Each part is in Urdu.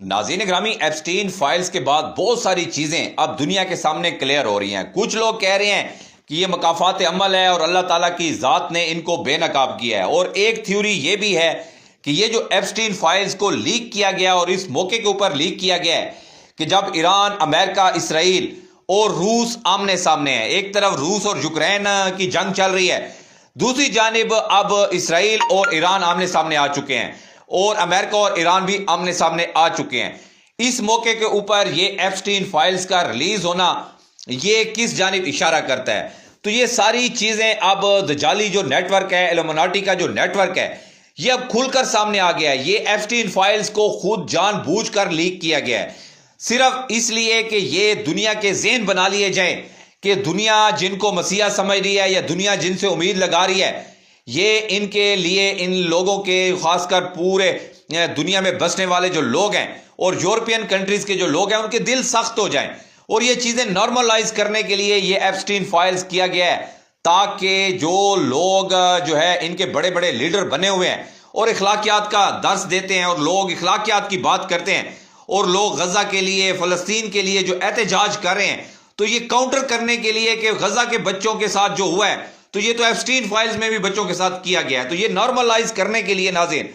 ناظرین گرامی، ایپسٹین فائلز کے بعد بہت ساری چیزیں اب دنیا کے سامنے کلیئر ہو رہی ہیں۔ کچھ لوگ کہہ رہے ہیں کہ یہ مکافات عمل ہے اور اللہ تعالیٰ کی ذات نے ان کو بے نقاب کیا ہے، اور ایک تھیوری یہ بھی ہے کہ یہ جو ایپسٹین فائلز کو لیک کیا گیا اور اس موقع کے اوپر لیک کیا گیا ہے کہ جب ایران، امریکہ، اسرائیل اور روس آمنے سامنے ہیں۔ ایک طرف روس اور یوکرین کی جنگ چل رہی ہے، دوسری جانب اب اسرائیل اور ایران آمنے سامنے آ چکے ہیں، اور امریکہ اور ایران بھی آمنے سامنے آ چکے ہیں۔ اس موقع کے اوپر یہ ایپسٹین فائلز کا ریلیز ہونا یہ کس جانب اشارہ کرتا ہے؟ تو یہ ساری چیزیں اب دجالی جو نیٹ ورک ہے، ایلومیناٹی کا جو نیٹ ورک ہے، یہ اب کھل کر سامنے آ گیا ہے۔ یہ ایپسٹین فائلز کو خود جان بوجھ کر لیک کیا گیا ہے، صرف اس لیے کہ یہ دنیا کے ذہن بنا لیے جائیں کہ دنیا جن کو مسیحا سمجھ رہی ہے یا دنیا جن سے امید لگا رہی ہے، یہ ان کے لیے، ان لوگوں کے، خاص کر پورے دنیا میں بسنے والے جو لوگ ہیں اور یورپین کنٹریز کے جو لوگ ہیں، ان کے دل سخت ہو جائیں۔ اور یہ چیزیں نارملائز کرنے کے لیے یہ ایپسٹین فائلز کیا گیا ہے، تاکہ جو لوگ جو ہے ان کے بڑے بڑے لیڈر بنے ہوئے ہیں اور اخلاقیات کا درس دیتے ہیں، اور لوگ اخلاقیات کی بات کرتے ہیں، اور لوگ غزہ کے لیے، فلسطین کے لیے جو احتجاج کر رہے ہیں، تو یہ کاؤنٹر کرنے کے لیے کہ غزہ کے بچوں کے ساتھ جو ہوا ہے، تو یہ تو ایپسٹین فائلز میں بھی بچوں کے ساتھ کیا گیا ہے۔ تو یہ نارملائز کرنے کے لیے ناظرین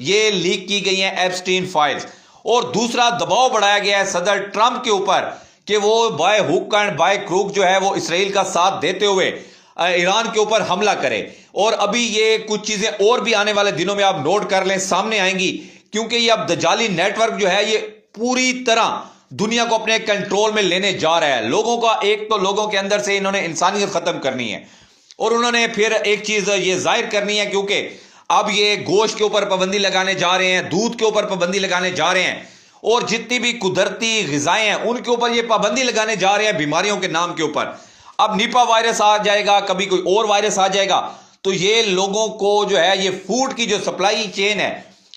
یہ لیک کی گئی ہیں ایپسٹین فائلز، اور دوسرا دباؤ بڑھایا گیا ہے صدر ٹرمپ کے اوپر کہ وہ by hook and by crook جو ہے وہ اسرائیل کا ساتھ دیتے ہوئے ایران کے اوپر حملہ کرے۔ اور ابھی یہ کچھ چیزیں اور بھی آنے والے دنوں میں آپ نوٹ کر لیں، سامنے آئیں گی، کیونکہ یہ اب دجالی نیٹ ورک جو ہے یہ پوری طرح دنیا کو اپنے کنٹرول میں لینے جا رہا ہے۔ لوگوں کا، ایک تو لوگوں کے اندر سے انہوں نے انسانیت ختم کرنی ہے، اور انہوں نے پھر ایک چیز یہ ظاہر کرنی ہے، کیونکہ اب یہ گوشت کے اوپر پابندی لگانے جا رہے ہیں، دودھ کے اوپر پابندی لگانے جا رہے ہیں، اور جتنی بھی قدرتی غذائیں ہیں ان کے اوپر یہ پابندی لگانے جا رہے ہیں بیماریوں کے نام کے اوپر۔ اب نیپا وائرس آ جائے گا، کبھی کوئی اور وائرس آ جائے گا، تو یہ لوگوں کو جو ہے یہ فوڈ کی جو سپلائی چین ہے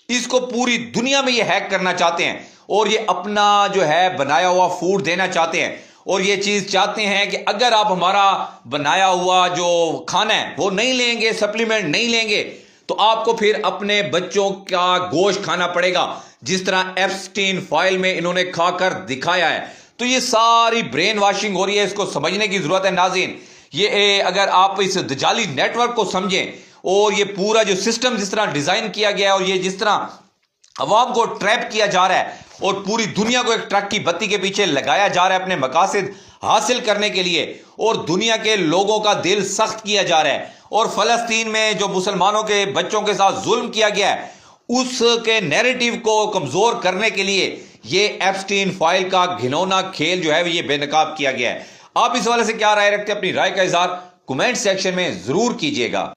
اس کو پوری دنیا میں یہ ہیک کرنا چاہتے ہیں، اور یہ اپنا جو ہے بنایا ہوا فوڈ دینا چاہتے ہیں، اور یہ چیز چاہتے ہیں کہ اگر آپ ہمارا بنایا ہوا جو کھانا ہے وہ نہیں لیں گے، سپلیمنٹ نہیں لیں گے، تو آپ کو پھر اپنے بچوں کا گوشت کھانا پڑے گا، جس طرح ایپسٹین فائل میں انہوں نے کھا کر دکھایا ہے۔ تو یہ ساری برین واشنگ ہو رہی ہے، اس کو سمجھنے کی ضرورت ہے ناظرین۔ یہ اگر آپ اس دجالی نیٹ ورک کو سمجھیں، اور یہ پورا جو سسٹم جس طرح ڈیزائن کیا گیا ہے، اور یہ جس طرح عوام کو ٹریپ کیا جا رہا ہے اور پوری دنیا کو ایک ٹرک کی بتی کے پیچھے لگایا جا رہا ہے اپنے مقاصد حاصل کرنے کے لیے، اور دنیا کے لوگوں کا دل سخت کیا جا رہا ہے، اور فلسطین میں جو مسلمانوں کے بچوں کے ساتھ ظلم کیا گیا ہے اس کے نیریٹیو کو کمزور کرنے کے لیے یہ ایپسٹین فائل کا گھنونا کھیل جو ہے یہ بے نقاب کیا گیا ہے۔ آپ اس حوالے سے کیا رائے رکھتے ہیں؟ اپنی رائے کا اظہار کمنٹ سیکشن میں ضرور کیجیے گا۔